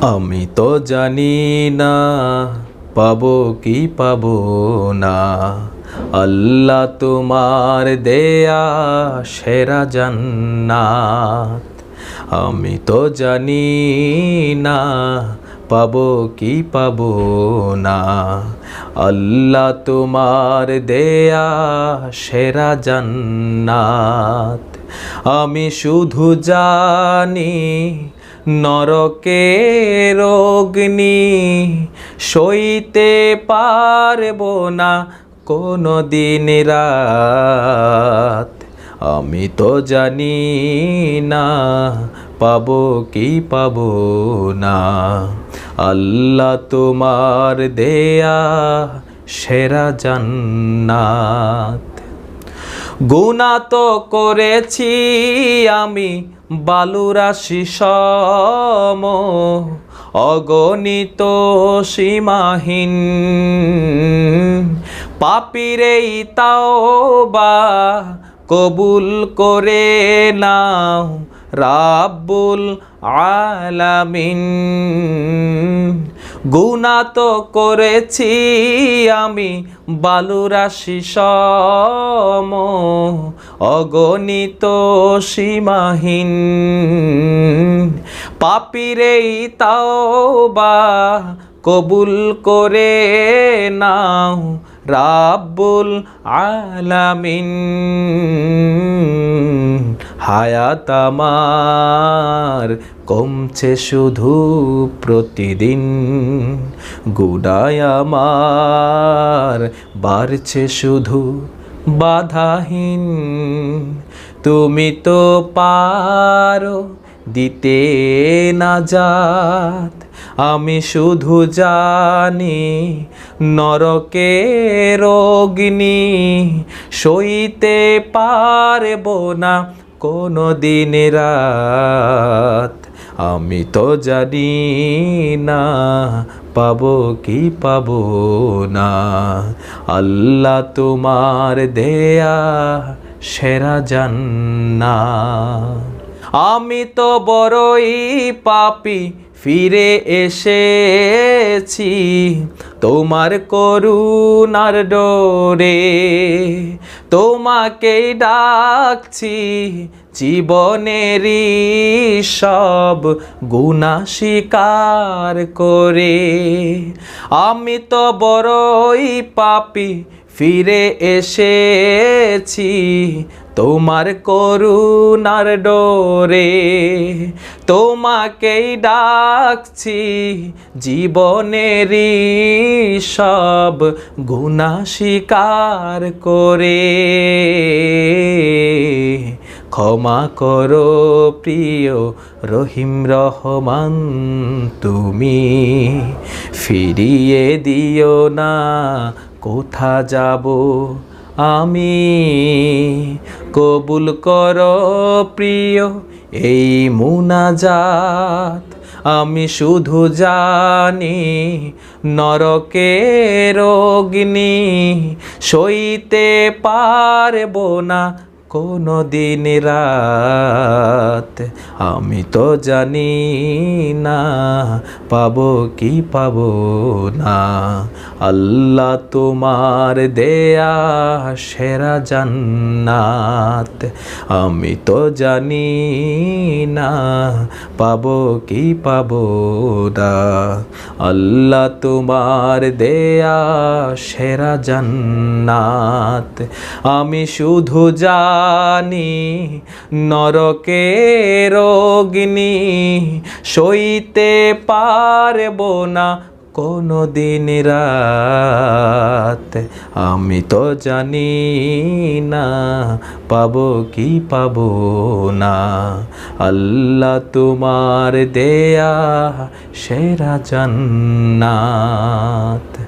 আমি তো জানি না পাবো কি পাবো না, আল্লাহ তোমার দেয়া সেরা জান্নাত। আমি তো জানি না পাবো কি পাবো না, আল্লাহ তোমার দেয়া সেরা জান্নাত। আমি শুধু জানি নরকের অগ্নি সইতে পারবো না কোনো দিন রাত। আমি তো জানি না পাবো কি পাবো না, আল্লাহ তোমার দেয়া সেরা জান্নাত। গুনাহ তো করেছি আমি বালুরাশি সম, অগণিত সীমাহীন। পাপীর এই তাওবা কবুল করে নাও রাব্বুল আলামিন। গুনাহ তো করেছি আমি বালুরাশি সম, অগণিত সীমাহীন। পাপীর এই তাওবা কবুল করে নাও রাব্বুল আলামিন। হায়াত আমার কমছে শুধু প্রতিদিন, গুনাহ আমার বাড়ছে শুধু বাধাহীন। তুমি তো পারো দিতে নাজাত, আমি শুধু জানি নরকের অগ্নি সইতে পারবো না কোনো দিন রাত। আমি তো জানি না পাবো কি পাবো না, আল্লাহ তোমার দেয়া সেরা জান্নাত। আমি তো বড়ই পাপী ফিরে এসেছি তোমার করুণার ডোরে, তোমাকেই ডাকছি জীবনেরই সব গুনাহ স্বীকার করে। আমি তো বড়ই পাপী ফিরে এসেছি তোমার করুণার ডোরে, তোমাকেই ডাকছি জীবনেরই সব গুনাহ স্বীকার করে। ক্ষমা করো প্রিয় রহিম রহমান তুমি, ফিরিয়ে দিও না কোথা যাব আমি। কবুল করো প্রিয় এই মুনাজাত, আমি শুধু জানি নরকের অগ্নি সইতে পারবো না কোনো দিন রাত। আমি তো জানি না পাবো কি পাবো না, আল্লাহ তোমার দেয়া সেরা জান্নাত। আমি তো জানি না পাবো কি পাবো না, আল্লাহ তোমার দেয়া সেরা জান্নাত। আমি শুধু জানি নরকের অগ্নি সইতে পারবো না কোনো দিন রাত। আমি তো জানি না পাবো কি পাবো না, আল্লাহ তোমার দেয়া সেরা জান্নাত।